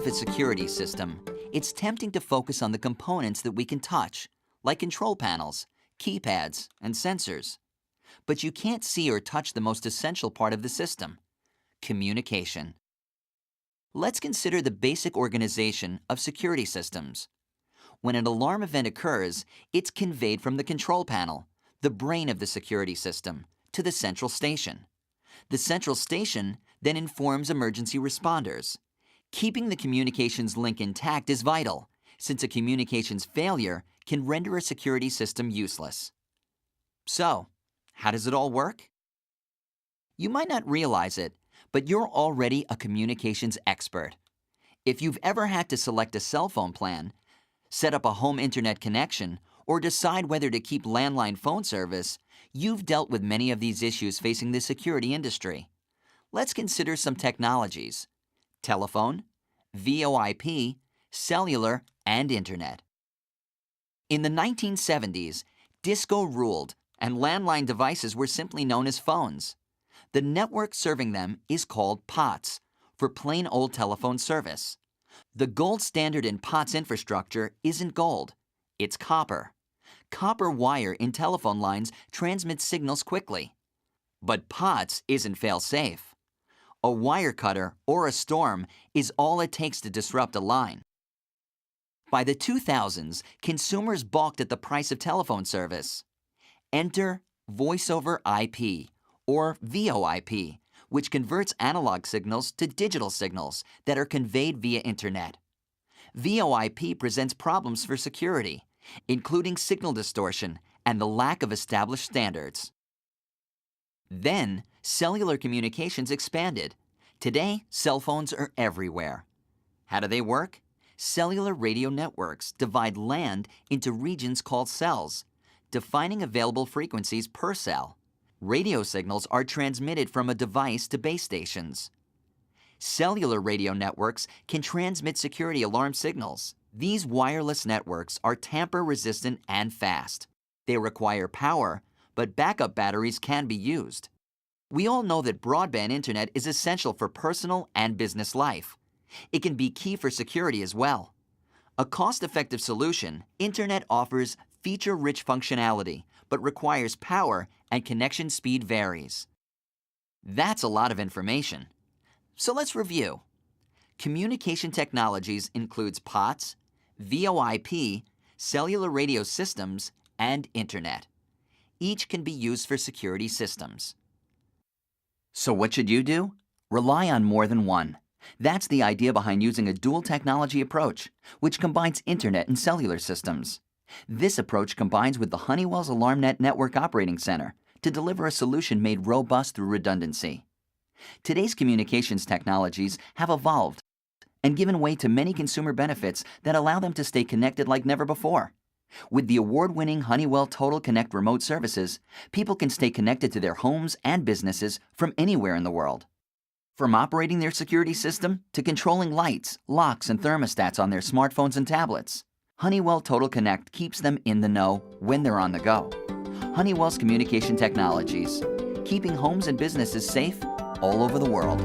of a security system, it's tempting to focus on the components that we can touch, like control panels, keypads, and sensors. But you can't see or touch the most essential part of the system: communication. Let's consider the basic organization of security systems. When an alarm event occurs, it's conveyed from the control panel, the brain of the security system, to the central station. The central station then informs emergency responders. Keeping the communications link intact is vital, since a communications failure can render a security system useless. So, how does it all work? You might not realize it, but you're already a communications expert. If you've ever had to select a cell phone plan, set up a home internet connection, or decide whether to keep landline phone service, you've dealt with many of these issues facing the security industry. Let's consider some technologies: telephone, VoIP, cellular, and internet. In the 1970s, disco ruled, and landline devices were simply known as phones. The network serving them is called POTS, for plain old telephone service. The gold standard in POTS infrastructure isn't gold, it's copper. Copper wire in telephone lines transmits signals quickly. But POTS isn't fail-safe. A wire cutter or a storm is all it takes to disrupt a line. By the 2000s, consumers balked at the price of telephone service. Enter Voice over IP, or VoIP, which converts analog signals to digital signals that are conveyed via internet. VoIP presents problems for security, including signal distortion and the lack of established standards. Then, cellular communications expanded. Today, cell phones are everywhere. How do they work? Cellular radio networks divide land into regions called cells, defining available frequencies per cell. Radio signals are transmitted from a device to base stations. Cellular radio networks can transmit security alarm signals. These wireless networks are tamper-resistant and fast. They require power, but backup batteries can be used. We all know that broadband internet is essential for personal and business life. It can be key for security as well. A cost-effective solution, internet offers feature-rich functionality, but requires power and connection speed varies. That's a lot of information. So let's review. Communication technologies includes POTS, VoIP, cellular radio systems, and internet. Each can be used for security systems. So what should you do? Rely on more than one. That's the idea behind using a dual technology approach, which combines internet and cellular systems. This approach combines with the Honeywell's AlarmNet Network Operating Center to deliver a solution made robust through redundancy. Today's communications technologies have evolved and given way to many consumer benefits that allow them to stay connected like never before. With the award-winning Honeywell Total Connect remote services, people can stay connected to their homes and businesses from anywhere in the world. From operating their security system to controlling lights, locks, and thermostats on their smartphones and tablets, Honeywell Total Connect keeps them in the know when they're on the go. Honeywell's communication technologies, keeping homes and businesses safe all over the world.